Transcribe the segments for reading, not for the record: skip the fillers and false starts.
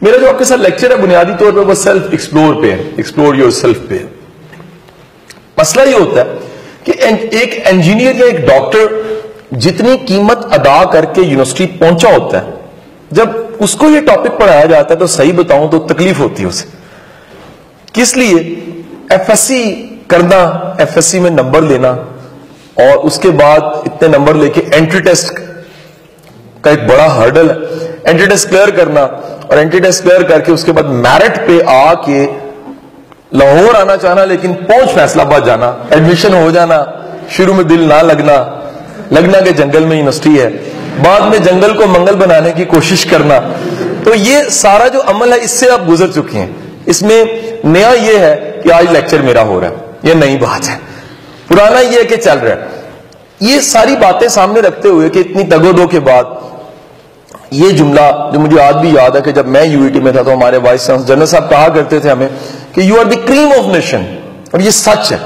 میرا جو آپ کے ساتھ لیکچر ہے بنیادی طور پہ وہ سیلف ایکسپلور پہ ہے، ایکسپلور یور سیلف پہ ہے. مسئلہ یہ ہوتا ہے کہ ایک انجینئر یا ایک ڈاکٹر جتنی قیمت ادا کر کے یونیورسٹی پہنچا ہوتا ہے، جب اس کو یہ ٹاپک پڑھایا جاتا ہے تو صحیح بتاؤں تو تکلیف ہوتی ہے اسے. کس لیے؟ ایف ایس سی کرنا، ایف ایس سی میں نمبر لینا، اور اس کے بعد اتنے نمبر لے کے انٹری ٹیسٹ کا ایک بڑا ہرڈل ہے، انٹری ٹیسٹ کلیئر کرنا، اور انٹری ٹیسٹ کلیئر کر کے اس کے بعد میرٹ پہ آ کے لاہور آنا چاہنا لیکن پہنچ فیصلہ آباد جانا، ایڈمیشن ہو جانا، شروع میں دل نہ لگنا کہ جنگل میں یونیورسٹی ہے، بعد میں جنگل کو منگل بنانے کی کوشش کرنا. تو یہ سارا جو عمل ہے اس سے آپ گزر چکے ہیں. اس میں نیا یہ ہے کہ آج لیکچر میرا ہو رہا ہے، یہ نئی بات ہے. پرانا یہ ہے کہ چل رہا ہے. یہ ساری باتیں سامنے رکھتے ہوئے کہ اتنی تگودو کے بعد یہ جملہ جو مجھے آج بھی یاد ہے کہ جب میں یو ای ٹی میں تھا تو ہمارے وائس چانسلر جنرل صاحب کہا کرتے تھے ہمیں کہ you are the cream of nation, اور یہ سچ ہے.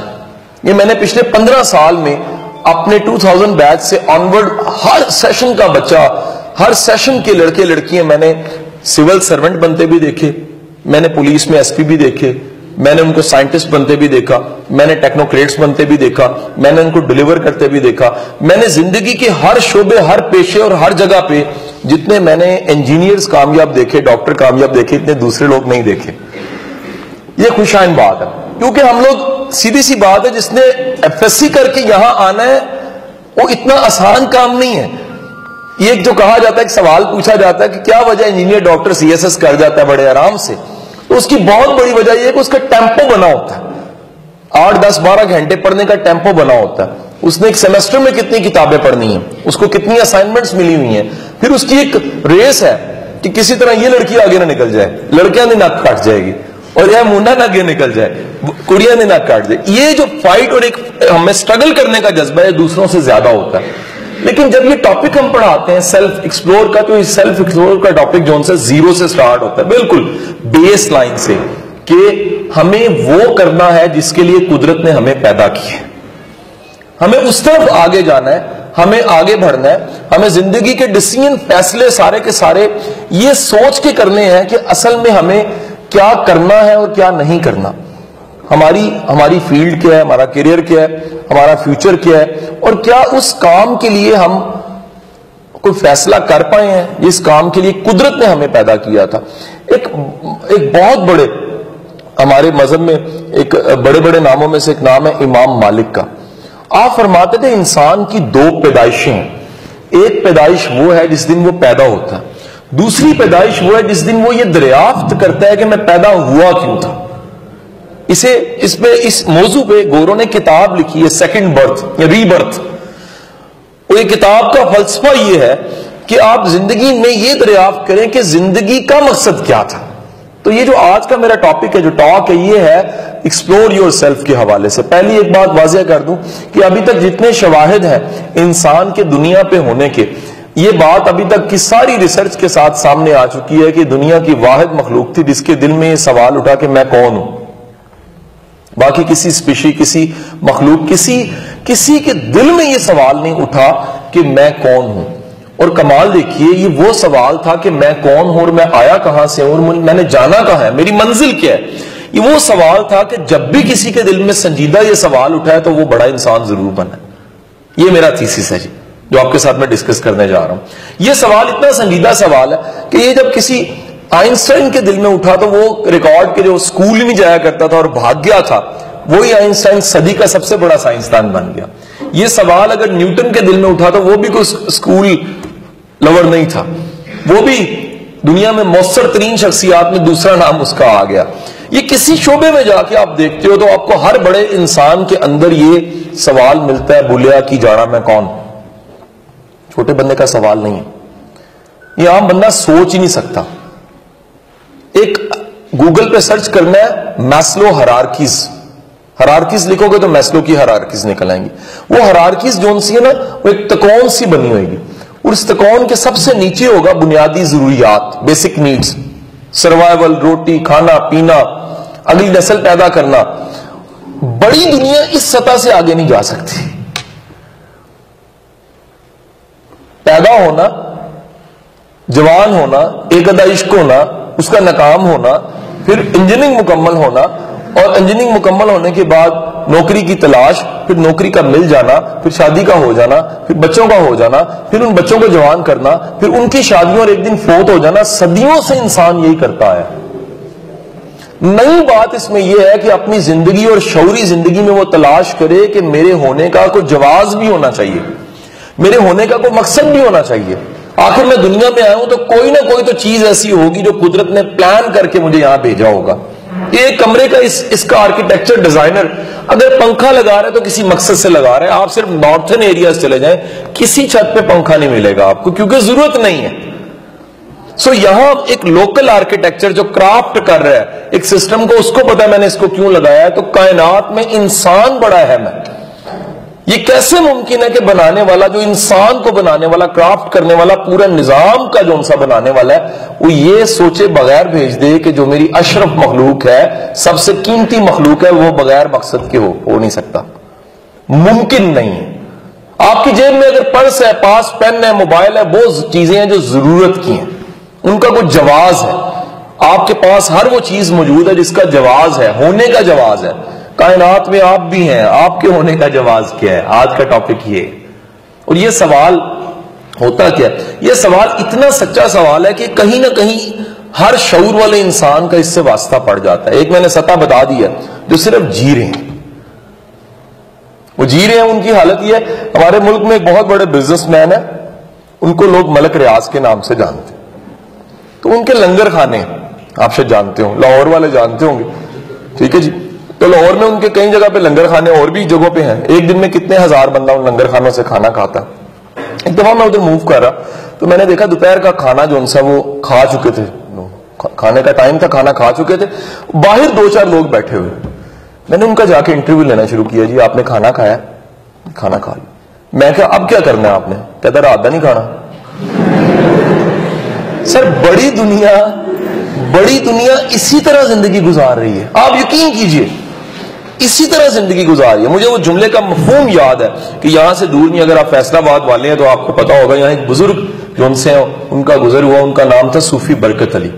یہ میں نے پچھلے 15 سال میں اپنے 2000 بیچ سے آنورڈ ہر سیشن کا بچہ، ہر سیشن کے لڑکے لڑکیاں میں نے سول سرونٹ بنتے بھی دیکھے، میں نے پولیس میں ایس پی بھی دیکھے، میں نے ان کو سائنٹسٹ بنتے بھی دیکھا، میں نے ٹیکنوکریٹس بنتے بھی دیکھا، میں نے ان کو ڈیلیور کرتے بھی دیکھا. میں نے زندگی کے ہر شعبے، ہر پیشے اور ہر جگہ پہ جتنے میں نے انجینئرز کامیاب دیکھے، ڈاکٹر کامیاب دیکھے، اتنے دوسرے لوگ نہیں دیکھے. یہ خوشائن بات ہے، کیونکہ ہم لوگ سیدھی سی بات ہے جس نے ایف ایس سی کر کے یہاں آنا ہے وہ اتنا آسان کام نہیں ہے. یہ جو کہا جاتا ہے، ایک سوال پوچھا جاتا ہے کہ کیا وجہ engineer doctor C S S کر جاتا ہے بڑے آرام سے، تو اس کی بہت بڑی وجہ یہ ہے کہ اس کا ٹیمپو بنا ہوتا ہے، 8 10 12 گھنٹے پڑھنے کا ٹیمپو بنا ہوتا ہے. اس نے ایک سیمسٹر میں کتنی کتابیں پڑھنی ہیں، اس کو کتنی اسائنمنٹس ملی ہوئی ہیں، پھر اس کی ایک ریس ہے کہ کسی طرح یہ لڑکی آگے نہ نکل جائے، لڑکیاں نے ناک کاٹ جائے گی، اور یہ منڈا نہ آگے نکل جائے، کڑیاں نے ناک کاٹ جائے. یہ جو فائٹ اور ایک ہمیں سٹرگل کرنے کا جذبہ ہے دوسروں سے زیادہ ہوتا ہے. لیکن جب یہ ٹاپک ہم پڑھاتے ہیں سیلف ایکسپلور کا، تو یہ سیلف ایکسپلور کا ٹاپک جو سے زیرو سے سٹارٹ ہوتا ہے، بالکل بیس لائن سے، کہ ہمیں وہ کرنا ہے جس کے لیے قدرت نے ہمیں پیدا کی ہے. ہمیں اس طرف آگے جانا ہے، ہمیں آگے بڑھنا ہے. ہمیں زندگی کے ڈیسیژن، فیصلے سارے کے سارے یہ سوچ کے کرنے ہیں کہ اصل میں ہمیں کیا کرنا ہے اور کیا نہیں کرنا. ہماری فیلڈ کیا ہے، ہمارا کیریئر کیا ہے، ہمارا فیوچر کیا ہے، اور کیا اس کام کے لیے ہم کوئی فیصلہ کر پائے ہیں جس کام کے لیے قدرت نے ہمیں پیدا کیا تھا. ایک بہت بڑے ہمارے مذہب میں ایک بڑے بڑے ناموں میں سے ایک نام ہے امام مالک کا. آپ فرماتے تھے انسان کی 2 پیدائشیں ہیں. ایک پیدائش وہ ہے جس دن وہ پیدا ہوتا ہے، دوسری پیدائش وہ ہے جس دن وہ یہ دریافت کرتا ہے کہ میں پیدا ہوا کیوں تھا. اس موضوع پہ گورو نے کتاب لکھی ہے، سیکنڈ برتھ یا ری برتھ. وہ کتاب کا فلسفہ یہ ہے کہ آپ زندگی میں یہ دریافت کریں کہ زندگی کا مقصد کیا تھا. تو یہ جو آج کا میرا ٹاپک ہے، جو ٹاک ہے، یہ ہے ایکسپلور یور سیلف کے حوالے سے. پہلی ایک بات واضح کر دوں کہ ابھی تک جتنے شواہد ہیں انسان کے دنیا پہ ہونے کے، یہ بات ابھی تک کی ساری ریسرچ کے ساتھ سامنے آ چکی ہے کہ دنیا کی واحد مخلوق تھی جس کے دل میں یہ سوال اٹھا کہ میں کون ہوں. باقی کسی اسپیشی، کسی مخلوق، کسی کے دل میں یہ سوال نہیں اٹھا کہ میں کون ہوں. اور کمال دیکھیے، یہ وہ سوال تھا کہ میں کون ہوں اور میں آیا کہاں سے ہوں اور میں نے جانا کہاں ہے، میری منزل کیا ہے. یہ وہ سوال تھا کہ جب بھی کسی کے دل میں سنجیدہ یہ سوال اٹھا ہے تو وہ بڑا انسان ضرور بنا ہے. یہ میرا تھیسس ہے جی، جو آپ کے ساتھ میں ڈسکس کرنے جا رہا ہوں. یہ سوال اتنا سنجیدہ سوال ہے کہ یہ جب کسی آئنسٹائن کے دل میں اٹھا تو وہ ریکارڈ کے جو اسکول نہیں جایا کرتا تھا اور بھاگ گیا تھا، وہی آئنسٹائن صدی کا سب سے بڑا سائنسدان بن گیا. یہ سوال اگر نیوٹن کے دل میں اٹھا تو وہ بھی کوئی اسکول لور نہیں تھا، وہ بھی دنیا میں مؤثر ترین شخصیات میں دوسرا نام اس کا آ گیا. یہ کسی شعبے میں جا کے آپ دیکھتے ہو تو آپ کو ہر بڑے انسان کے اندر یہ سوال ملتا ہے، بولیا کی جانا میں کون. چھوٹے بندے کا سوال نہیں ہے، یہ عام بندہ سوچ ہی نہیں سکتا. ایک گوگل پہ سرچ کرنا ہے میسلو ہرارکیز لکھو گے تو میسلو کی ہرارکیز نکل آئیں گی. وہ ہرارکیز جو سی ہے نا، وہ ایک تکون سی بنی ہوئے گی، اور اس تکون کے سب سے نیچے ہوگا بنیادی ضروریات، بیسک نیڈز، سروائیول، روٹی، کھانا پینا، اگلی نسل پیدا کرنا. بڑی دنیا اس سطح سے آگے نہیں جا سکتی. پیدا ہونا، جوان ہونا، ایک ادا عشق ہونا، اس کا ناکام ہونا، پھر انجینئرنگ مکمل ہونا، اور انجینئرنگ مکمل ہونے کے بعد نوکری کی تلاش، پھر نوکری کا مل جانا، پھر شادی کا ہو جانا، پھر بچوں کا ہو جانا، پھر ان بچوں کو جوان کرنا، پھر ان کی شادیوں اور ایک دن فوت ہو جانا. صدیوں سے انسان یہی کرتا ہے. نئی بات اس میں یہ ہے کہ اپنی زندگی اور شعوری زندگی میں وہ تلاش کرے کہ میرے ہونے کا کوئی جواز بھی ہونا چاہیے، میرے ہونے کا کوئی مقصد بھی ہونا چاہیے. آخر میں دنیا میں آیا ہوں تو کوئی نہ کوئی تو چیز ایسی ہوگی جو قدرت نے پلان کر کے مجھے یہاں بھیجا ہوگا. ایک کمرے کا اس کا آرکیٹیکچر ڈیزائنر اگر پنکھا لگا رہا ہے تو کسی مقصد سے لگا رہا ہے. آپ صرف نارتھن ایریاز چلے جائیں، کسی چھت پہ پنکھا نہیں ملے گا آپ کو، کیونکہ ضرورت نہیں ہے. سو یہاں ایک لوکل آرکیٹیکچر جو کرافٹ کر رہا ہے ایک سسٹم کو، اس کو پتا ہے میں نے اس کو کیوں لگایا ہے. تو کائنات میں انسان بڑا اہم ہے. یہ کیسے ممکن ہے کہ بنانے والا، جو انسان کو بنانے والا، کرافٹ کرنے والا، پورا نظام کا جو انسا بنانے والا ہے، وہ یہ سوچے بغیر بھیج دے کہ جو میری اشرف مخلوق ہے، سب سے قیمتی مخلوق ہے، وہ بغیر مقصد کے ہو نہیں سکتا، ممکن نہیں ہے. آپ کی جیب میں اگر پرس ہے، پاس پین ہے، موبائل ہے، وہ چیزیں ہیں جو ضرورت کی ہیں، ان کا کوئی جواز ہے. آپ کے پاس ہر وہ چیز موجود ہے جس کا جواز ہے، ہونے کا جواز ہے. کائنات میں آپ بھی ہیں، آپ کے ہونے کا جواز کیا ہے؟ آج کا ٹاپک یہ. اور یہ سوال ہوتا کیا ہے؟ یہ سوال اتنا سچا سوال ہے کہ کہیں نہ کہیں ہر شعور والے انسان کا اس سے واسطہ پڑ جاتا ہے. ایک میں نے سطح بتا دی ہے، جو صرف جی رہے ہیں، وہ جی رہے ہیں. ان کی حالت یہ ہے، ہمارے ملک میں ایک بہت بڑے بزنس مین ہے، ان کو لوگ ملک ریاض کے نام سے جانتے ہیں. تو ان کے لنگر خانے آپ شاید جانتے ہوں، لاہور والے جانتے ہوں گے، ٹھیک ہے جی. تو لاہور میں ان کے کئی جگہ پہ لنگر خانے اور بھی جگہوں پہ ہیں. ایک دن میں کتنے ہزار بندہ ان لنگر خانوں سے کھانا کھاتا. ایک دفعہ میں ادھر موو کر رہا تو میں نے دیکھا دوپہر کا کھانا جو ان سا وہ کھا چکے تھے، کھانے کا ٹائم تھا، کھانا کھا چکے تھے. باہر 2-4 لوگ بیٹھے ہوئے. میں نے ان کا جا کے انٹرویو لینا شروع کیا. جی آپ نے کھانا کھایا؟ کھانا کھا لیا. میں کہا اب کیا کرنا ہے آپ نے؟ کہتا رات دا نہیں کھانا. سر بڑی دنیا اسی طرح زندگی گزار رہی ہے. آپ یقین کیجئے اسی طرح زندگی گزار رہی ہے. مجھے وہ جملے کا مفہوم یاد ہے کہ یہاں سے دور نہیں، اگر آپ فیصل آباد والے ہیں تو آپ کو پتا ہوگا، یہاں ایک بزرگ جو ان سے ان کا گزر ہوا، ان کا نام تھا صوفی برکت علی.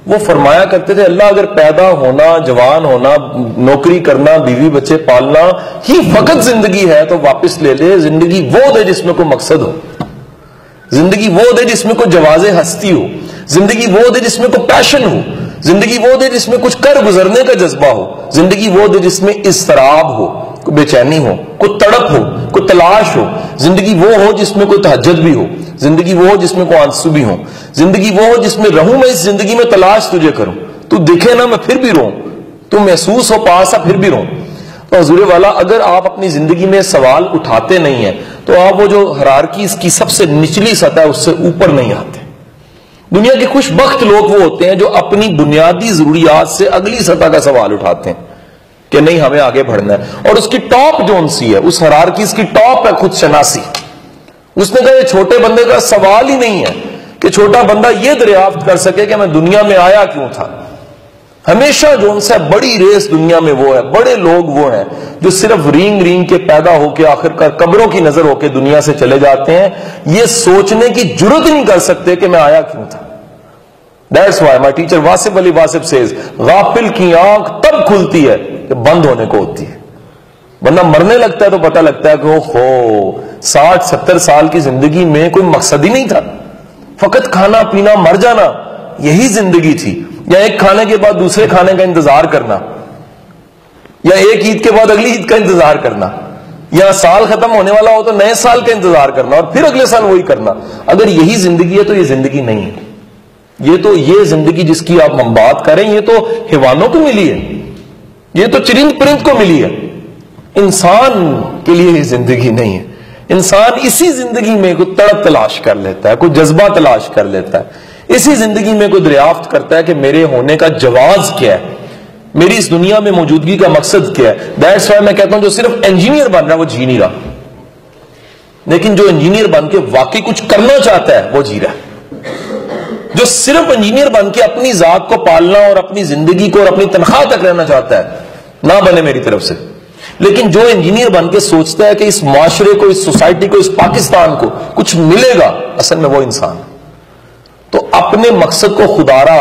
وہ فرمایا کرتے تھے اللہ اگر پیدا ہونا، جوان ہونا، نوکری کرنا، بیوی بچے پالنا ہی فقط زندگی ہے تو واپس لے لے. زندگی وہ دے جس میں کوئی مقصد ہو، زندگی وہ دے جس میں کوئی جواز ہستی ہو، زندگی وہ دے جس میں کوئی پیشن ہو، زندگی وہ دے جس میں کچھ کر گزرنے کا جذبہ ہو، زندگی وہ دے جس میں اضطراب ہو، کوئی بے چینی ہو، کوئی تڑپ ہو، کوئی تلاش ہو. زندگی وہ ہو جس میں کوئی تہجد بھی ہو، زندگی وہ ہو جس میں کوئی آنسو بھی ہو. زندگی وہ ہو جس میں رہوں میں اس زندگی میں تلاش تجھے کروں، تو دکھے نا میں پھر بھی رہوں، تو محسوس ہو پاسا پھر بھی رہوں. تو حضور والا اگر آپ اپنی زندگی میں سوال اٹھاتے نہیں ہیں تو آپ وہ جو ہرارکی اس کی سب سے نچلی سطح ہے اس سے اوپر نہیں آتے. دنیا کے خوش بخت لوگ وہ ہوتے ہیں جو اپنی بنیادی ضروریات سے اگلی سطح کا سوال اٹھاتے ہیں کہ نہیں ہمیں آگے بڑھنا ہے. اور اس کی ٹاپ جو انسی ہے، اس ہرارکی اس کی ٹاپ ہے خود شناسی. اس نے کہا یہ چھوٹے بندے کا سوال ہی نہیں ہے کہ چھوٹا بندہ یہ دریافت کر سکے کہ میں دنیا میں آیا کیوں تھا. ہمیشہ جو ان سے بڑی ریس دنیا میں وہ ہے، بڑے لوگ وہ ہیں جو صرف رینگ رینگ کے پیدا ہو کے آخر کار قبروں کی نظر ہو کے دنیا سے چلے جاتے ہیں. یہ سوچنے کی جرت نہیں کر سکتے کہ میں آیا کیوں تھا. That's why my teacher Wasif Ali Wasif says غافل کی آنکھ تب کھلتی ہے کہ بند ہونے کو ہوتی ہے. بندہ مرنے لگتا ہے تو پتہ لگتا ہے کہ 60-70 سال کی زندگی میں کوئی مقصد ہی نہیں تھا، فقط کھانا پینا مر جانا یہی زندگی تھی. یا ایک کھانے کے بعد دوسرے کھانے کا انتظار کرنا، یا ایک عید کے بعد اگلی عید کا انتظار کرنا، یا سال ختم ہونے والا ہو تو نئے سال کا انتظار کرنا اور پھر اگلے سال وہی کرنا. اگر یہی زندگی ہے تو یہ زندگی نہیں ہے. یہ زندگی جس کی آپ ہم بات کریں یہ تو حیوانوں کو ملی ہے، یہ تو چرند پرند کو ملی ہے. انسان کے لیے یہ زندگی نہیں ہے. انسان اسی زندگی میں کوئی تڑپ تلاش کر لیتا ہے، کوئی جذبہ تلاش کر لیتا ہے، اسی زندگی میں کوئی دریافت کرتا ہے کہ میرے ہونے کا جواز کیا ہے، میری اس دنیا میں موجودگی کا مقصد کیا ہے. دیٹس وائی میں کہتا ہوں جو صرف انجینئر بن رہا ہے وہ جی نہیں رہا، لیکن جو انجینئر بن کے واقعی کچھ کرنا چاہتا ہے وہ جی رہا ہے. جو صرف انجینئر بن کے اپنی ذات کو پالنا اور اپنی زندگی کو اور اپنی تنخواہ تک رہنا چاہتا ہے، نہ بنے میری طرف سے. لیکن جو انجینئر بن کے سوچتا ہے کہ اس معاشرے کو، اس سوسائٹی کو، اس پاکستان کو کچھ ملے گا، اصل میں وہ انسان. تو اپنے مقصد کو خدارا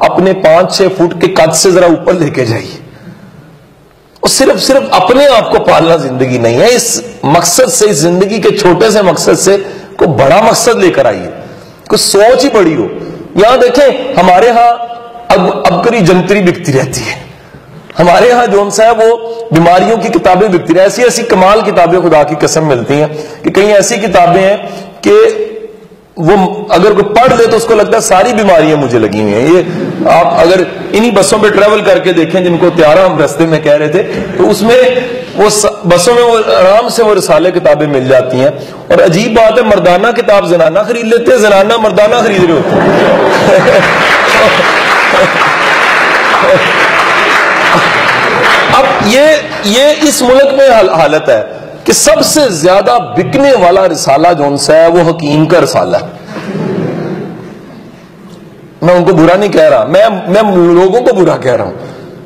اپنے 5-6 فٹ کے قد سے ذرا اوپر لے کے جائیے. اور صرف اپنے آپ کو پالنا زندگی نہیں ہے. اس مقصد سے، اس زندگی کے چھوٹے سے مقصد سے کوئی بڑا مقصد لے کر آئیے، کوئی سوچ ہی بڑی ہو. یہاں دیکھیں ہمارے ہاں ابکری جنتری بکتی رہتی ہے. ہمارے ہاں جو ہے وہ بیماریوں کی کتابیں بکتی رہتی ہیں. ایسی ایسی کمال کتابیں خدا کی قسم ملتی ہیں کہ کئی ایسی کتابیں ہیں کہ وہ اگر کوئی پڑھ لے تو اس کو لگتا ہے ساری بیماریاں مجھے لگی ہوئی ہیں. یہ آپ اگر انہی بسوں پہ ٹریول کر کے دیکھیں جن کو تیارہ ہم رستے میں کہہ رہے تھے، تو اس میں وہ بسوں میں وہ آرام سے وہ رسالے کتابیں مل جاتی ہیں. اور عجیب بات ہے، مردانہ کتاب زنانہ خرید لیتے ہیں، زنانہ مردانہ خرید رہے ہوتے ہیں. اب یہ اس ملک میں حالت ہے کہ سب سے زیادہ بکنے والا رسالہ جو ہے وہ حکیم کا رسالہ ہے. میں ان کو برا نہیں کہہ رہا، میں لوگوں کو برا کہہ رہا ہوں.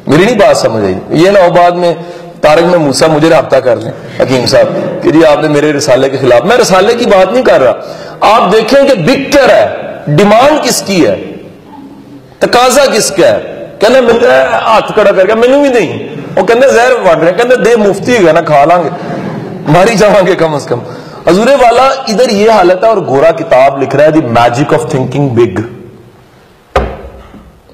میری نہیں بات سمجھ آئی. یہ نہ ہو بعد میں طارق میں موسیٰ مجھے رابطہ کر لیں حکیم صاحب کہ جی آپ نے میرے رسالے کے خلاف. میں رسالے کی بات نہیں کر رہا. آپ دیکھیں کہ بک کیا رہا ہے، ڈیمانڈ کس کی ہے، تقاضا کس کا ہے. کہنا مل رہا ہے ہاتھ کھڑا کر کے مینو بھی نہیں، وہ کہنے زہر بانٹ رہے ہیں، کہنے دے مفتی ہے نا، کھا لیں گے، ماری جاؤں گے کم از کم. حضور والا ادھر یہ حالت ہے. اور گورا کتاب لکھ رہا ہے دی میجک آف تھنکنگ بگ.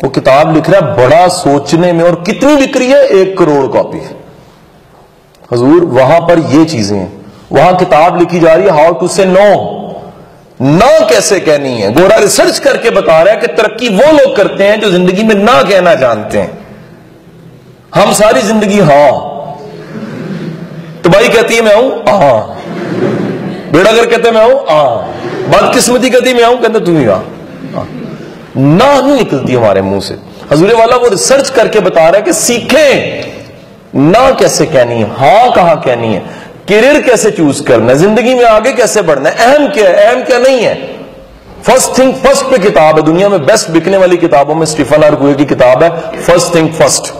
وہ کتاب لکھ رہا ہے بڑا سوچنے میں. اور کتنی بک رہی ہے؟ 1 کروڑ کاپی. حضور وہاں پر یہ چیزیں ہیں. وہاں کتاب لکھی جا رہی ہے ہاؤ ٹو سے نو، نہ کیسے کہنی ہے. گورا ریسرچ کر کے بتا رہا ہے کہ ترقی وہ لوگ کرتے ہیں جو زندگی میں نہ کہنا جانتے ہیں. ہم ساری زندگی ہاں. تو بھائی کہتی ہے میں آؤں، ہاں. بیڑا گر کہتے میں آؤں، ہاں. بدقسمتی کہتی میں آؤں، کہتے تم ہی آ. نہ نہیں نکلتی ہمارے منہ سے. حضور والا وہ ریسرچ کر کے بتا رہا ہے کہ سیکھیں نہ کیسے کہنی ہے، ہاں کہاں کہنی ہے، کیریئر کیسے چوز کرنا ہے، زندگی میں آگے کیسے بڑھنا ہے، اہم کیا ہے، اہم کیا نہیں ہے. فرسٹ تھنک فرسٹ پہ کتاب ہے. دنیا میں بیسٹ بکنے والی کتابوں میں اسٹیفن آر کوئے کی کتاب ہے فرسٹ تھنک فرسٹ،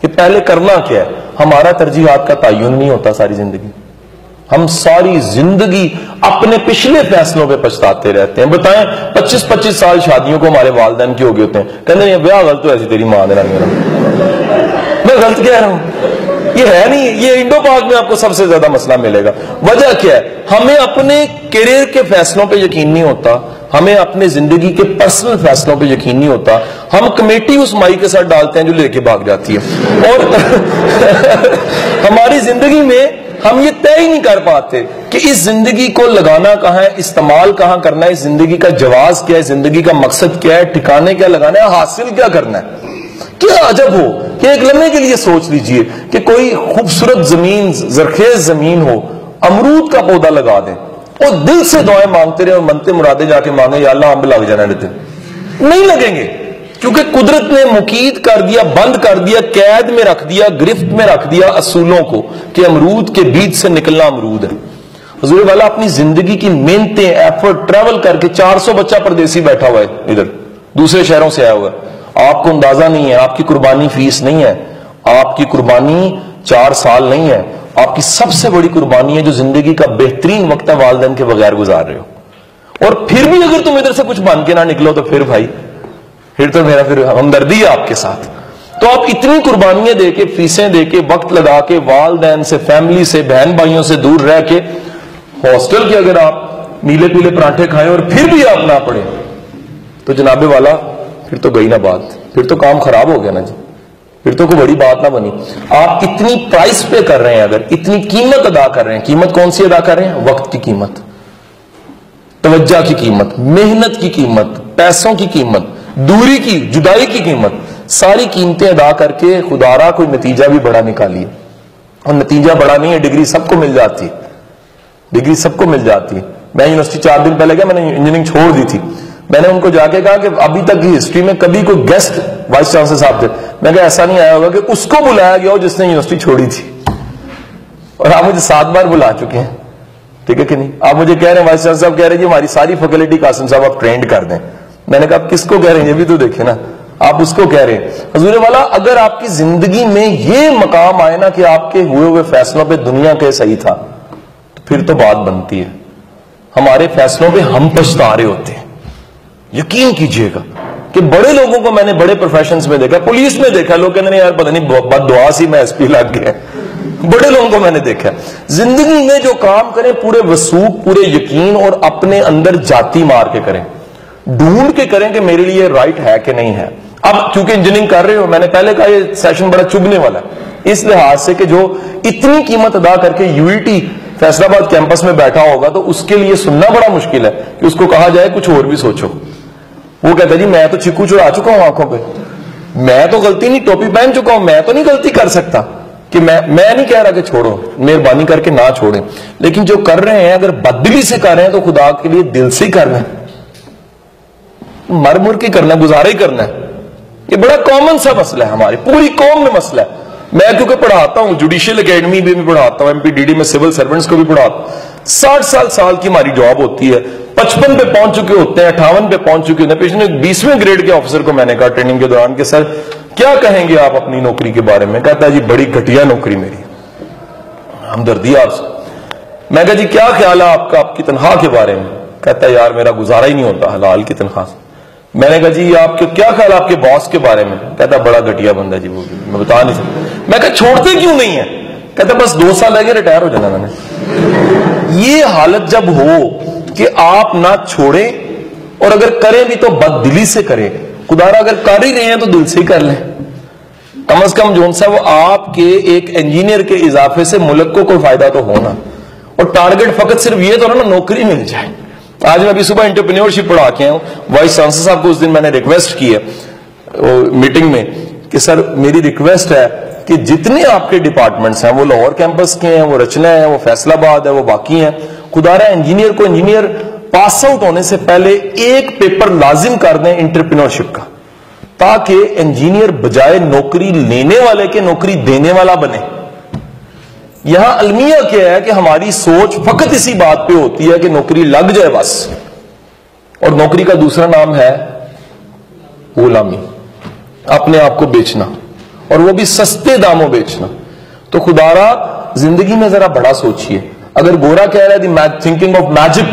کہ پہلے کرنا کیا ہے. ہمارا ترجیحات کا تعین نہیں ہوتا ساری زندگی. ہم ساری زندگی اپنے پچھلے فیصلوں پہ پچھتاتے رہتے ہیں. بتائیں 25 سال شادیوں کو ہمارے والدین کی ہو گئے ہوتے ہیں، کہتے ہیں بیاہ غلط ہو ایسی تیری ماں دینا میرا. میں غلط کہہ رہا ہوں، یہ ہے نہیں. یہ انڈو پاک میں آپ کو سب سے زیادہ مسئلہ ملے گا. وجہ کیا ہے؟ ہمیں اپنے کیریئر کے فیصلوں پہ یقین نہیں ہوتا، ہمیں اپنے زندگی کے پرسنل فیصلوں پہ یقین نہیں ہوتا. ہم کمیٹی اس مائی کے ساتھ ڈالتے ہیں جو لے کے بھاگ جاتی ہے. اور ہماری زندگی میں ہم یہ طے ہی نہیں کر پاتے کہ اس زندگی کو لگانا کہاں ہے، استعمال کہاں کرنا ہے، اس زندگی کا جواز کیا ہے، زندگی کا مقصد کیا ہے، ٹھکانے کیا لگانا ہے، حاصل کیا کرنا ہے. کیا عجب ہو کہ ایک لمحے کے لیے سوچ لیجئے کہ کوئی خوبصورت زمین، زرخیز زمین ہو، امرود کا پودا لگا دیں اور دل سے دعائیں مانگتے رہے اور منتے مرادے جا کے مانگے یا اللہ ہم بھی لگ جانا دیتے. نہیں لگیں گے، کیونکہ قدرت نے مقید کر دیا، بند کر دیا، قید میں رکھ دیا، گرفت میں رکھ دیا اصولوں کو کہ امرود کے بیج سے نکلنا امرود ہے. حضور والا اپنی زندگی کی محنتیں، ایفرٹ، ٹریول کر کے 400 بچہ پردیسی بیٹھا ہوا ہے ادھر دوسرے شہروں سے آیا ہوا ہے. آپ کو اندازہ نہیں ہے، آپ کی قربانی فیس نہیں ہے، آپ کی قربانی 4 سال نہیں ہے. آپ کی سب سے بڑی قربانی ہے جو زندگی کا بہترین وقت ہے والدین کے بغیر گزار رہے ہو. اور پھر بھی اگر تم ادھر سے کچھ بن کے نہ نکلو تو پھر بھائی پھر تو میرا ہمدردی ہے آپ کے ساتھ. تو آپ اتنی قربانیاں دے کے، فیسیں دے کے، وقت لگا کے، والدین سے، فیملی سے، بہن بھائیوں سے دور رہ کے ہاسٹل کے اگر آپ نیلے پیلے پراٹھے کھائیں اور پھر بھی آپ نہ پڑھیں تو جناب والا پھر تو گئی نہ بات، پھر تو کام خراب ہو گیا نا جی، پھر تو کوئی بڑی بات نہ بنی. آپ اتنی پرائس پے کر رہے ہیں، اگر اتنی قیمت ادا کر رہے ہیں، قیمت کون سی ادا کر رہے ہیں؟ وقت کی قیمت، توجہ کی قیمت، محنت کی قیمت، پیسوں کی قیمت، دوری کی، جدائی کی قیمت، ساری قیمتیں ادا کر کے خدا را کوئی نتیجہ بھی بڑا نکالیے. اور نتیجہ بڑا نہیں ہے، ڈگری سب کو مل جاتی ہے، ڈگری سب کو مل جاتی ہے. میں یونیورسٹی 4 دن پہلے گیا، میں نے انجینئرنگ چھوڑ دی تھی. میں نے ان کو جا کے کہا کہ ابھی تک کی ہسٹری میں کبھی کوئی گیسٹ وائس چانسلر صاحب تھے، میں کہا ایسا نہیں آیا ہوگا کہ اس کو بلایا گیا ہو جس نے یونیورسٹی چھوڑی تھی. اور آپ مجھے 7 بار بلا چکے ہیں، ٹھیک ہے کہ نہیں؟ آپ مجھے کہہ رہے ہیں وائس چانسلر صاحب کہہ رہے ہیں جی ہماری ساری فیکلٹی قاسم صاحب آپ ٹرینڈ کر دیں. میں نے کہا آپ کس کو کہہ رہے ہیں؟ یہ بھی تو دیکھیں نا، آپ اس کو کہہ رہے ہیں. حضور والا اگر آپ کی زندگی میں یہ مقام آئے نا کہ آپ کے ہوئے ہوئے فیصلوں پہ دنیا کے صحیح تھا تو پھر تو بات بنتی ہے. ہمارے فیصلوں پہ ہم پچھتا رہے ہوتے ہیں. یقین کیجئے گا کہ بڑے لوگوں کو میں نے بڑے پروفیشنز میں دیکھا, پولیس میں دیکھا, لوگ کہتے ہیں یار پتہ نہیں بد دعا سی میں ایس پی لگ گیا. بڑے لوگوں کو میں نے دیکھا. زندگی میں جو کام کریں پورے وثوق, پورے یقین اور اپنے اندر جاتی مار کے کریں, ڈھونڈ کے کریں کہ میرے لیے رائٹ ہے کہ نہیں ہے. اب چونکہ انجینئرنگ کر رہے ہو, میں نے پہلے کہا یہ سیشن بڑا چبھنے والا ہے اس لحاظ سے کہ جو اتنی قیمت ادا کر کے یو ای ٹی فیصل آباد کیمپس میں بیٹھا ہوگا تو اس کے لیے سننا بڑا مشکل ہے کہ اس کو کہا جائے کچھ اور بھی سوچو. وہ کہتا ہے جی میں تو چکو چڑھا چکا ہوں آنکھوں پہ, میں تو غلطی نہیں, ٹوپی پہن چکا ہوں, میں تو نہیں غلطی کر سکتا, کہ میں نہیں کہہ رہا کہ چھوڑو, مہربانی کر کے نہ چھوڑیں, لیکن جو کر رہے ہیں اگر بددلی سے کر رہے ہیں تو خدا کے لیے دل سے ہی کرنا ہے, مر مر کے کرنا ہے, گزارا ہی کرنا ہے. یہ بڑا کامن سا مسئلہ ہے, ہماری پوری قوم میں مسئلہ ہے. میں کیونکہ پڑھاتا ہوں, جوڈیشل اکیڈمی بھی پڑھاتا ہوں, MPDD میں سول سرونٹس کو بھی پڑھاتا ہوں. 60 سال کی ہماری جاب ہوتی ہے, 55 پہ پہنچ چکے ہوتے ہیں, 58 پہ پہنچ چکے ہوتے ہیں. پیچھے 20ویں گریڈ کے آفیسر کو میں نے کہا ٹریننگ کے دوران کہ سر کیا کہیں گے آپ اپنی نوکری کے بارے میں؟ کہتا ہے جی بڑی گھٹیا نوکری میری, ہمدردی آپ سے. میں کہا جی کیا خیال ہے آپ کا آپ کی تنخواہ کے بارے میں؟ کہتا ہے یار میرا گزارا ہی نہیں ہوتا حلال کی تنخواہ سے. میں نے کہا جی آپ کے کیا خیال آپ کے باس کے بارے میں؟ کہتا بڑا گھٹیا بندہ جی, وہ میں بتا نہیں سکتا. میں کہا چھوڑتے کیوں نہیں ہے؟ کہتا بس 2 سال لگے ریٹائر ہو جانا میں نے. یہ حالت جب ہو کہ آپ نہ چھوڑیں اور اگر کریں بھی تو بد دلی سے کریں, خدارا اگر کر ہی رہے ہیں تو دل سے ہی کر لیں. کم از کم جون سا وہ آپ کے ایک انجینئر کے اضافے سے ملک کو کوئی فائدہ تو ہونا, اور ٹارگٹ فقط صرف یہ تو نا نوکری مل جائے. آج میں ابھی صبح انٹرپرینیورشپ پڑھا کے ہوں, وائس چانسلر صاحب کو اس دن میں نے ریکویسٹ کی ہے میٹنگ میں کہ سر میری ریکویسٹ ہے کہ جتنے آپ کے ڈپارٹمنٹس ہیں, وہ لاہور کیمپس کے ہیں, وہ رچنا ہے, وہ فیصل آباد ہے, وہ باقی ہیں, خدا رہا انجینئر کو انجینئر پاس آؤٹ ہونے سے پہلے ایک پیپر لازم کر دیں انٹرپرینیورشپ کا, تاکہ انجینئر بجائے نوکری لینے والے کے نوکری دینے والا بنے. یہاں المیہ کیا ہے کہ ہماری سوچ فقط اسی بات پہ ہوتی ہے کہ نوکری لگ جائے بس, اور نوکری کا دوسرا نام ہے غلامی, اپنے آپ کو بیچنا, اور وہ بھی سستے داموں بیچنا. تو خدارا زندگی میں ذرا بڑا سوچئے. اگر گورا کہہ رہا ہے the thinking of magic,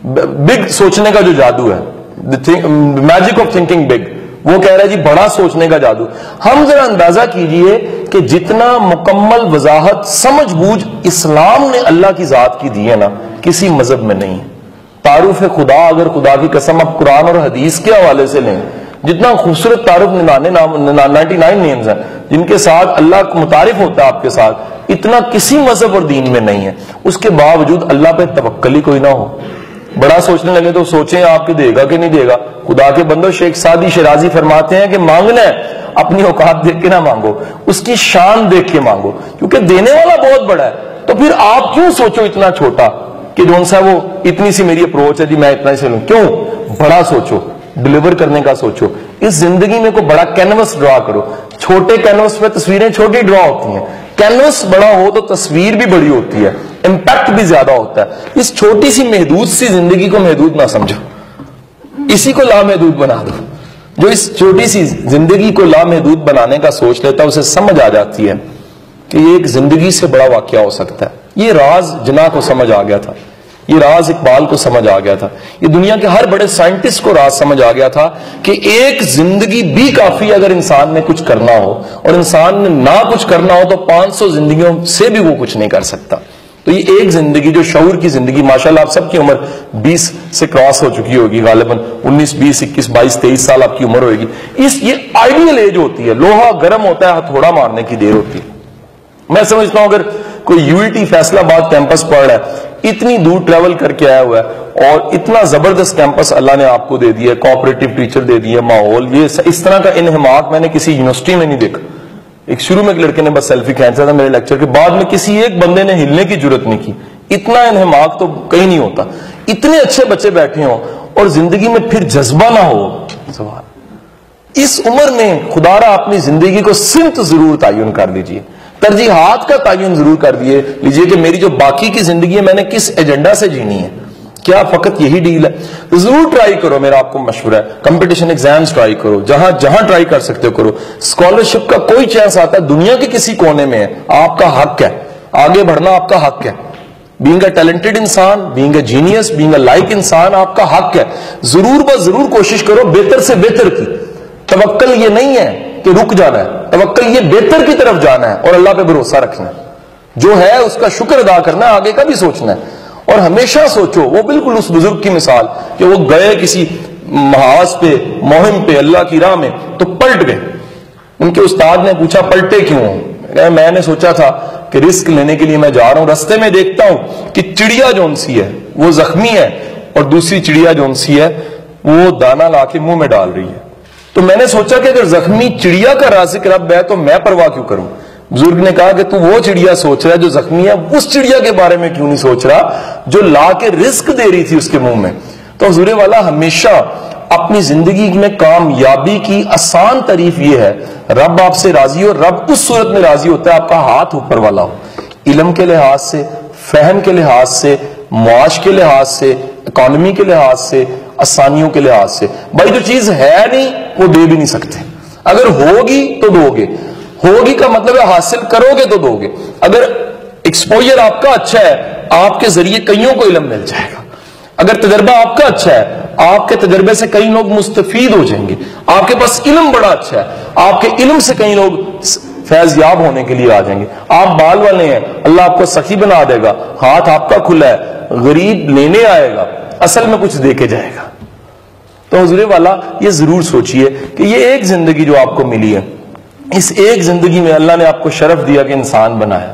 big سوچنے کا جو جادو ہے, میجک آف تھنکنگ بگ, وہ کہہ رہا ہے جی بڑا سوچنے کا جادو. ہم ذرا اندازہ کیجئے کہ جتنا مکمل وضاحت سمجھ بوجھ اسلام نے اللہ کی ذات کی دی ہے نا, کسی مذہب میں نہیں ہے. تعارف خدا, اگر خدا کی قسم اب قرآن اور حدیث کے حوالے سے لیں, جتنا خوبصورت تعارف 99 نیمز ہیں جن کے ساتھ اللہ متعارف ہوتا ہے آپ کے ساتھ, اتنا کسی مذہب اور دین میں نہیں ہے. اس کے باوجود اللہ پہ توکل ہی کوئی نہ ہو. بڑا سوچنے لگے تو سوچیں آپ کے دے گا کہ نہیں دے گا. خدا کے بندو, شیخ سعدی شیرازی فرماتے ہیں کہ مانگنا ہے اپنی اوقات دیکھ کے نہ مانگو, اس کی شان دیکھ کے مانگو, کیونکہ دینے والا بہت بڑا ہے. تو پھر آپ کیوں سوچو اتنا چھوٹا کہ جون سا وہ اتنی سی میری اپروچ ہے جی میں اتنا ہی سے لوں. کیوں؟ بڑا سوچو, ڈلیور کرنے کا سوچو. اس زندگی میں کوئی بڑا کینوس ڈرا کرو. چھوٹے کینوس پہ تصویریں چھوٹی ڈرا ہوتی ہیں, کینوس بڑا ہو تو تصویر بھی بڑی ہوتی ہے, امپیکٹ بھی زیادہ ہوتا ہے. اس چھوٹی سی محدود سی زندگی کو محدود نہ سمجھو, اسی کو لامحدود بنا دو. جو اس چھوٹی سی زندگی کو لامحدود بنانے کا سوچ لیتا ہے اسے سمجھ آ جاتی ہے کہ یہ ایک زندگی سے بڑا واقعہ ہو سکتا ہے. یہ راز جناح کو سمجھ آ گیا تھا, یہ راز اقبال کو سمجھ آ گیا تھا, یہ دنیا کے ہر بڑے سائنٹسٹ کو راز سمجھ آ گیا تھا کہ ایک زندگی بھی کافی اگر انسان نے کچھ کرنا ہو, اور انسان نے نہ کچھ کرنا ہو تو 500 زندگیوں سے بھی وہ کچھ نہیں کر سکتا. تو یہ ایک زندگی جو شعور کی زندگی, ماشاءاللہ آپ سب کی عمر 20 سے کراس ہو چکی ہوگی, غالباً 19 20 21 22 23 سال آپ کی عمر ہوگی. یہ آئیڈیل ایج ہوتی ہے, لوہا گرم ہوتا ہے ہتھوڑا مارنے کی دیر ہوتی ہے. میں سمجھتا ہوں اگر کوئی یو ای ٹی فیصل آباد کیمپس پڑھ رہا ہے, اتنی دور ٹریول کر کے آیا ہوا ہے, اور اتنا زبردست کیمپس اللہ نے آپ کو دے دیا ہے, کوآپریٹو ٹیچر دے دیا, ماحول, یہ اس طرح کا انہماک میں نے کسی یونیورسٹی میں نہیں دیکھا. ایک شروع میں ایک لڑکے نے بس سیلفی کھینچا تھا میرے لیکچر کے بعد میں, کسی ایک بندے نے ہلنے کی جرت نہیں کی. اتنا انہماک تو کہیں نہیں ہوتا. اتنے اچھے بچے بیٹھے ہوں اور زندگی میں پھر جذبہ نہ ہو. سوال اس عمر میں خدا را اپنی زندگی کو سمت ضرور تعین کر لیجئے, ترجیحات کا تعین ضرور کر لیجئے کہ میری جو باقی کی زندگی ہے میں نے کس ایجنڈا سے جینی ہے. کیا فقط یہی ڈیل ہے؟ ضرور ٹرائی کرو, میرا آپ کو مشورہ ہے. کمپٹیشن ایگزامز ٹرائی کرو, جہاں ٹرائی کر سکتے ہو کرو. اسکالرشپ کا کوئی چانس آتا ہے دنیا کے کسی کونے میں ہے, آپ کا حق ہے, آگے بڑھنا آپ کا حق ہے. بینگ اے ٹیلنٹڈ انسان، being a genius, being a like انسان آپ کا حق ہے. ضرور ضرور کوشش کرو بہتر سے بہتر کی. توکل یہ نہیں ہے کہ رک جانا ہے، توکل یہ بہتر کی طرف جانا ہے اور اللہ پہ بھروسہ رکھنا ہے. جو ہے اس کا شکر ادا کرنا ہے، آگے کا بھی سوچنا ہے. اور ہمیشہ سوچو، وہ بالکل اس بزرگ کی مثال کہ وہ گئے کسی محاذ پہ، مہم پہ اللہ کی راہ میں، تو پلٹ گئے. ان کے استاد نے پوچھا پلٹے کیوں؟ میں نے سوچا تھا کہ رسک لینے کے لیے میں جا رہا ہوں، رستے میں دیکھتا ہوں کہ چڑیا جون سی ہے وہ زخمی ہے اور دوسری چڑیا جون سی ہے وہ دانا لا کے منہ میں ڈال رہی ہے. تو میں نے سوچا کہ اگر زخمی چڑیا کا رازق رب ہے تو میں پرواہ کیوں کروں. بزرگ نے کہا کہ تو وہ چڑیا سوچ رہا ہے جو زخمی ہے، اس چڑیا کے بارے میں کیوں نہیں سوچ رہا جو لا کے رزق دے رہی تھی اس کے منہ میں. تو حضور والا ہمیشہ اپنی زندگی میں کامیابی کی آسان تعریف یہ ہے، رب آپ سے راضی ہو. رب اس صورت میں راضی ہوتا ہے آپ کا ہاتھ اوپر والا ہو، علم کے لحاظ سے، فہم کے لحاظ سے، معاش کے لحاظ سے، اکانومی کے لحاظ سے، آسانیوں کے لحاظ سے. بھائی جو چیز ہے نہیں وہ دے بھی نہیں سکتے. اگر ہوگی تو دو گے، ہوگی کا مطلب ہے حاصل کرو گے تو دو گے. اگر ایکسپوجر آپ کا اچھا ہے آپ کے ذریعے کئیوں کو علم مل جائے گا. اگر تجربہ آپ کا اچھا ہے آپ کے تجربے سے کئی لوگ مستفید ہو جائیں گے. آپ کے پاس علم بڑا اچھا ہے آپ کے علم سے کئی لوگ فیض یاب ہونے کے لیے آ جائیں گے. آپ بال والے ہیں اللہ آپ کو سخی بنا دے گا، ہاتھ آپ کا کھلا ہے، غریب لینے آئے گا اصل میں کچھ دے کے جائے گا. تو حضور والا یہ ضرور سوچئے کہ یہ ایک زندگی جو آپ کو ملی ہے، اس ایک زندگی میں اللہ نے آپ کو شرف دیا کہ انسان بنایا،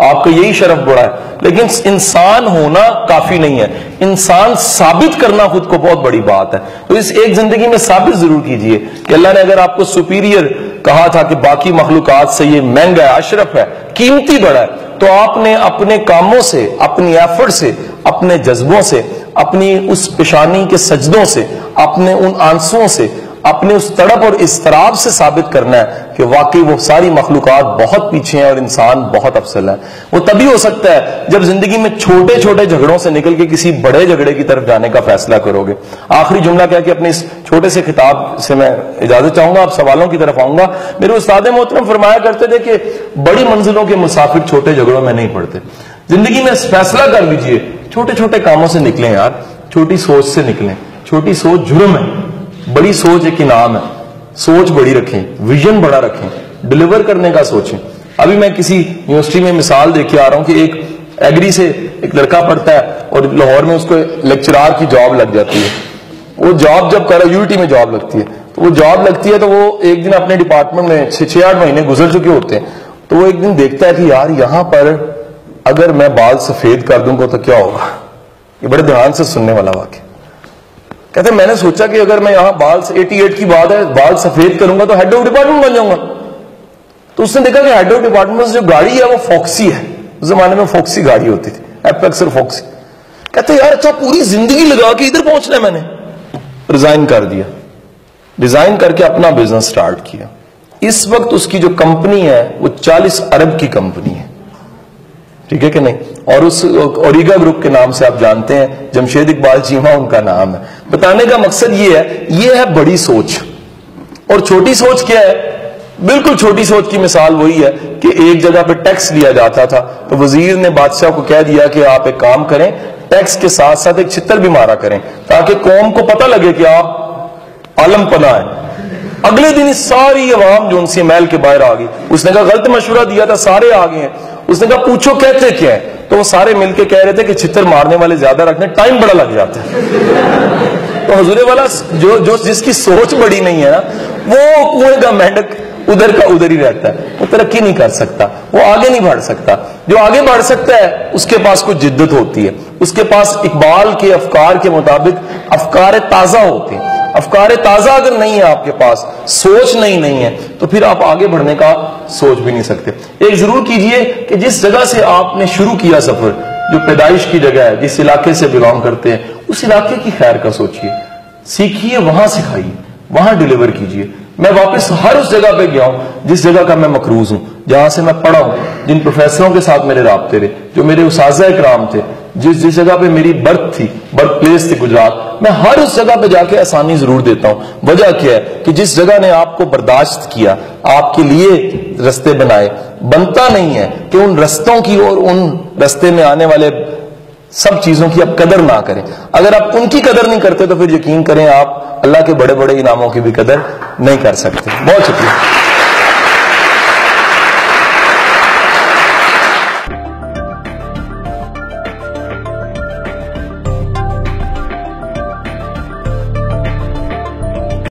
آپ کا یہی شرف بڑا ہے. لیکن انسان ہونا کافی نہیں ہے، انسان ثابت کرنا خود کو بہت بڑی بات ہے. تو اس ایک زندگی میں ثابت ضرور کیجئے کہ اللہ نے اگر آپ کو سپیریئر کہا تھا کہ باقی مخلوقات سے یہ مہنگا ہے، اشرف ہے، قیمتی بڑا ہے، تو آپ نے اپنے کاموں سے، اپنی ایفرٹ سے، اپنے جذبوں سے، اپنی اس پیشانی کے سجدوں سے، اپنے ان آنسوؤں سے، اپنے اس تڑپ اور اضطراب سے ثابت کرنا ہے کہ واقعی وہ ساری مخلوقات بہت پیچھے ہیں اور انسان بہت افضل ہے. وہ تبھی ہو سکتا ہے جب زندگی میں چھوٹے چھوٹے جھگڑوں سے نکل کے کسی بڑے جھگڑے کی طرف جانے کا فیصلہ کرو گے. آخری جملہ کیا کہ اپنے اس چھوٹے سے خطاب سے میں اجازت چاہوں گا، آپ سوالوں کی طرف آؤں گا. میرے استاد محترم فرمایا کرتے تھے کہ بڑی منزلوں کے مسافر چھوٹے جھگڑوں میں نہیں پڑتے. زندگی میں فیصلہ کر لیجئے چھوٹے چھوٹے کاموں سے نکلیں یار، چھوٹی سوچ سے نکلیں. چھوٹی سوچ جرم ہے، بڑی سوچ ایک انعام ہے. سوچ بڑی رکھیں، ویژن بڑا رکھیں، ڈیلیور کرنے کا سوچیں. ابھی میں کسی یونیورسٹی میں مثال دیکھ کے آ رہا ہوں کہ ایک ایگری سے ایک لڑکا پڑھتا ہے اور لاہور میں اس کو لیکچرار کی جاب لگ جاتی ہے. وہ جاب جب کر رہا ہے یونیورسٹی میں جاب لگتی ہے، تو وہ جاب لگتی ہے تو وہ ایک دن اپنے ڈپارٹمنٹ میں 6-8 مہینے گزر چکے ہوتے ہیں، تو وہ ایک دن دیکھتا ہے کہ یار یہاں پر اگر میں بال سفید کر دوں گا تو کیا ہوگا. یہ بڑے دھیان سے سننے والا واقعہ. کہتے ہیں میں نے سوچا کہ اگر میں یہاں بال 88 کی بات ہے بال سفید کروں گا تو ہیڈ آف ڈپارٹمنٹ بن جاؤں گا. تو اس نے دیکھا کہ ہیڈ آف ڈپارٹمنٹ سے جو گاڑی ہے وہ فوکسی ہے. اس زمانے میں فوکسی گاڑی ہوتی تھی، ایپیکس اور فوکسی. کہتے ہیں یار اچھا پوری زندگی لگا کے ادھر پہنچنا ہے. میں نے ریزائن کر دیا، ریزائن کر کے اپنا بزنس سٹارٹ کیا. اس وقت اس کی جو کمپنی ہے وہ 40 ارب کی کمپنی ہے. ٹھیک ہے کہ نہیں؟ اور اس اوریگا گروپ کے نام سے آپ جانتے ہیں، جمشید اقبال چیمہ ان کا نام ہے. بتانے کا مقصد یہ ہے بڑی سوچ. اور چھوٹی سوچ کیا ہے؟ بالکل چھوٹی سوچ کی مثال وہی ہے کہ ایک جگہ پہ ٹیکس لیا جاتا تھا تو وزیر نے بادشاہ کو کہہ دیا کہ آپ ایک کام کریں، ٹیکس کے ساتھ ساتھ ایک چھتر بھی مارا کریں تاکہ قوم کو پتہ لگے کہ آپ عالم پناہ ہیں. اگلے دن ساری عوام جو ان سے محل کے باہر آ گئی. اس نے کہا غلط مشورہ دیا تھا، سارے آ گئے ہیں. اس نے کہا پوچھو کہتے کیا ہے؟ تو وہ سارے مل کے کہہ رہے تھے کہ چھتر مارنے والے زیادہ رکھنے، ٹائم بڑا لگ جاتا ہے. تو حضور والا جو جس کی سوچ بڑی نہیں ہے نا وہ کنویں کا مینڈک ادھر کا ادھر ہی رہتا ہے، وہ ترقی نہیں کر سکتا، وہ آگے نہیں بڑھ سکتا. جو آگے بڑھ سکتا ہے اس کے پاس کچھ جدت ہوتی ہے، اس کے پاس اقبال کے افکار کے مطابق افکار تازہ ہوتے ہیں. افکار تازہ اگر نہیں ہے آپ کے پاس، سوچ نہیں ہے تو پھر آپ آگے بڑھنے کا سوچ بھی نہیں سکتے. ایک ضرور کیجئے کہ جس جگہ سے آپ نے شروع کیا سفر، جو پیدائش کی جگہ ہے، جس علاقے سے بلانگ کرتے ہیں، اس علاقے کی خیر کا سوچئے، سیکھیے، وہاں سکھائیے، وہاں ڈیلیور کیجئے. میں واپس ہر اس جگہ پہ گیا ہوں جس جگہ کا میں مقروض ہوں، جہاں سے میں پڑھا ہوں، جن پروفیسروں کے ساتھ میرے رابطے رہے، جو میرے اساتذہ اکرام تھے، جس جگہ پہ میری برتھ تھی، برتھ پلیس تھی گجرات، میں ہر اس جگہ پہ جا کے آسانی ضرور دیتا ہوں. وجہ کیا ہے کہ جس جگہ نے آپ کو برداشت کیا، آپ کے لیے رستے بنائے، بنتا نہیں ہے کہ ان رستوں کی اور ان رستے میں آنے والے سب چیزوں کی آپ قدر نہ کریں. اگر آپ ان کی قدر نہیں کرتے تو پھر یقین کریں آپ اللہ کے بڑے بڑے انعاموں کی بھی قدر نہیں کر سکتے. بہت شکریہ.